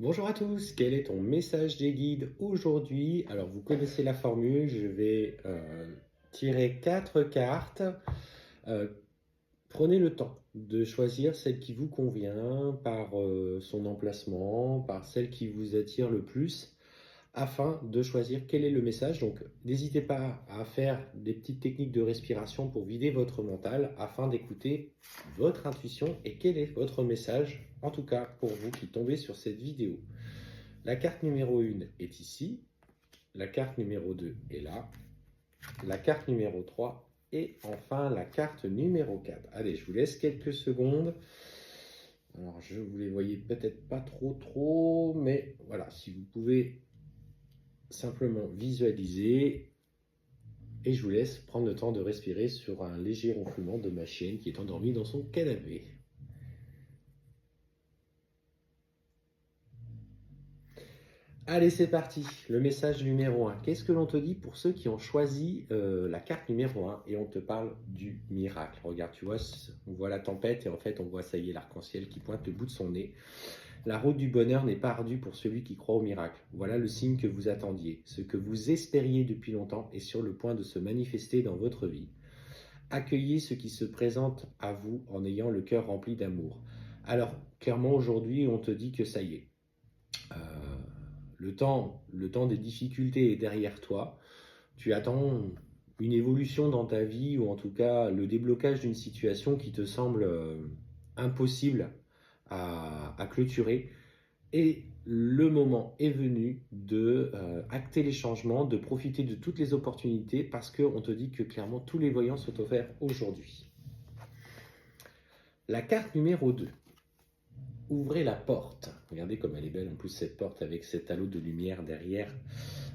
Bonjour à tous, quel est ton message des guides aujourd'hui? Alors vous connaissez la formule, je vais tirer 4 cartes. Euh, Prenez le temps de choisir celle qui vous convient par son emplacement, par celle qui vous attire le plus afin de choisir quel est le message. Donc, n'hésitez pas à faire des petites techniques de respiration pour vider votre mental afin d'écouter votre intuition et quel est votre message, en tout cas pour vous qui tombez sur cette vidéo. La carte numéro 1 est ici, la carte numéro 2 est là, la carte numéro 3 et enfin la carte numéro 4. Allez, je vous laisse quelques secondes. Alors, je vous les voyez peut-être pas trop, mais voilà, si vous pouvez simplement visualiser et je vous laisse prendre le temps de respirer sur un léger ronflement de ma chienne qui est endormie dans son canapé. Allez, c'est parti. Le message numéro 1. Qu'est-ce que l'on te dit pour ceux qui ont choisi la carte numéro 1 et on te parle du miracle? Regarde, tu vois, on voit la tempête et en fait on voit, ça y est, l'arc-en-ciel qui pointe le bout de son nez. La route du bonheur n'est pas ardue pour celui qui croit au miracle. Voilà le signe que vous attendiez. Ce que vous espériez depuis longtemps est sur le point de se manifester dans votre vie. Accueillez ce qui se présente à vous en ayant le cœur rempli d'amour. Alors, clairement, aujourd'hui, on te dit que ça y est. Euh, le temps des difficultés est derrière toi. Tu attends une évolution dans ta vie ou en tout cas le déblocage d'une situation qui te semble impossible à clôturer. Et le moment est venu de acter les changements, de profiter de toutes les opportunités parce qu'on te dit que clairement tous les voyants sont offerts aujourd'hui. La carte numéro 2. Ouvrez la porte. Regardez comme elle est belle en plus cette porte avec cet halo de lumière derrière.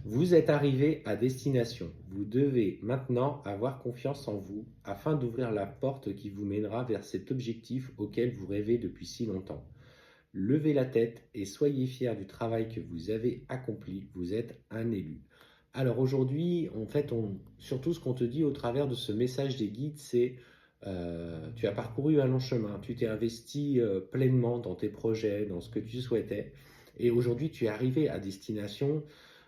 Vous êtes arrivé à destination. Vous devez maintenant avoir confiance en vous afin d'ouvrir la porte qui vous mènera vers cet objectif auquel vous rêvez depuis si longtemps. Levez la tête et soyez fiers du travail que vous avez accompli. Vous êtes un élu. Alors aujourd'hui, en fait, surtout ce qu'on te dit au travers de ce message des guides, c'est tu as parcouru un long chemin, tu t'es investi pleinement dans tes projets, dans ce que tu souhaitais, et aujourd'hui tu es arrivé à destination.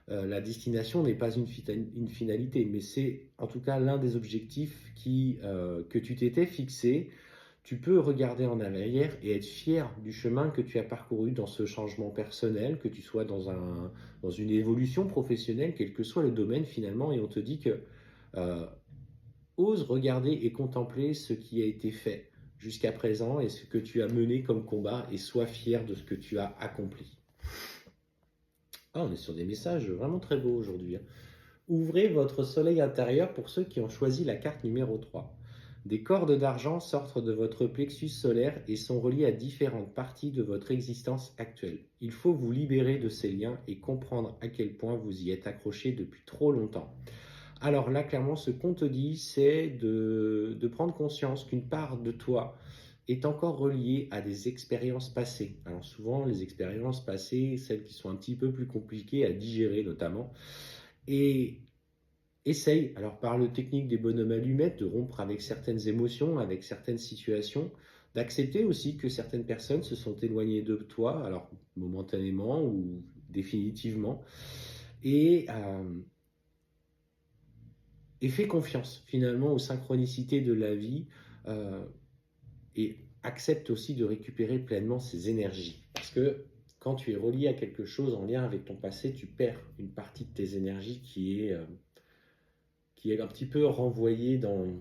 La destination n'est pas une finalité, mais c'est en tout cas l'un des objectifs que tu t'étais fixé. Tu peux regarder en arrière et être fier du chemin que tu as parcouru dans ce changement personnel, que tu sois dans une évolution professionnelle, quel que soit le domaine finalement, et on te dit que euh, ose regarder et contempler ce qui a été fait jusqu'à présent et ce que tu as mené comme combat et sois fier de ce que tu as accompli. Ah, on est sur des messages vraiment très beaux aujourd'hui, hein. Ouvrez votre soleil intérieur pour ceux qui ont choisi la carte numéro 3. Des cordes d'argent sortent de votre plexus solaire et sont reliées à différentes parties de votre existence actuelle. Il faut vous libérer de ces liens et comprendre à quel point vous y êtes accroché depuis trop longtemps. Alors là, clairement, ce qu'on te dit, c'est de prendre conscience qu'une part de toi est encore reliée à des expériences passées. Alors souvent, les expériences passées, celles qui sont un petit peu plus compliquées à digérer notamment, et essaye, alors par le technique des bonhommes allumettes, de rompre avec certaines émotions, avec certaines situations, d'accepter aussi que certaines personnes se sont éloignées de toi, alors momentanément ou définitivement, et, euh, et fais confiance finalement aux synchronicités de la vie euh, et accepte aussi de récupérer pleinement ses énergies. Parce que quand tu es relié à quelque chose en lien avec ton passé, tu perds une partie de tes énergies qui est un petit peu renvoyée dans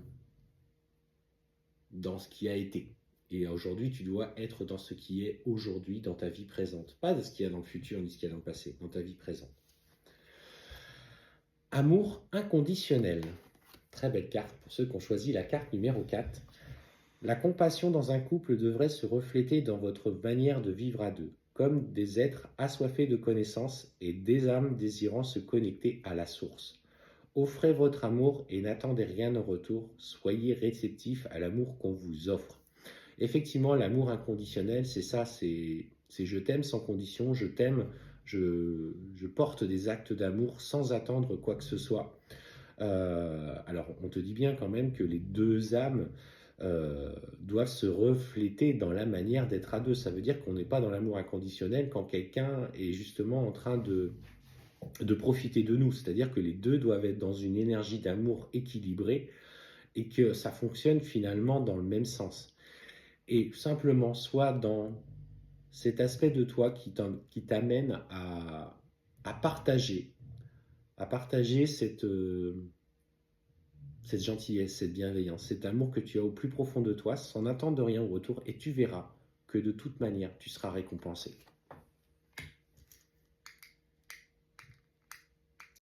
ce qui a été. Et aujourd'hui, tu dois être dans ce qui est aujourd'hui, dans ta vie présente. Pas de ce qu'il y a dans le futur ni ce qu'il y a dans le passé, dans ta vie présente. Amour inconditionnel. Très belle carte pour ceux qui ont choisi la carte numéro 4. La compassion dans un couple devrait se refléter dans votre manière de vivre à deux, comme des êtres assoiffés de connaissances et des âmes désirant se connecter à la source. Offrez votre amour et n'attendez rien en retour, soyez réceptifs à l'amour qu'on vous offre. Effectivement, l'amour inconditionnel, c'est ça, c'est je t'aime sans condition, je t'aime, je porte des actes d'amour sans attendre quoi que ce soit. Alors, on te dit bien quand même que les deux âmes doivent se refléter dans la manière d'être à deux. Ça veut dire qu'on n'est pas dans l'amour inconditionnel quand quelqu'un est justement en train de profiter de nous. C'est-à-dire que les deux doivent être dans une énergie d'amour équilibrée et que ça fonctionne finalement dans le même sens. Et simplement, soit dans cet aspect de toi qui t'amène à partager, cette gentillesse, cette bienveillance, cet amour que tu as au plus profond de toi, sans attendre de rien au retour, et tu verras que de toute manière, tu seras récompensé.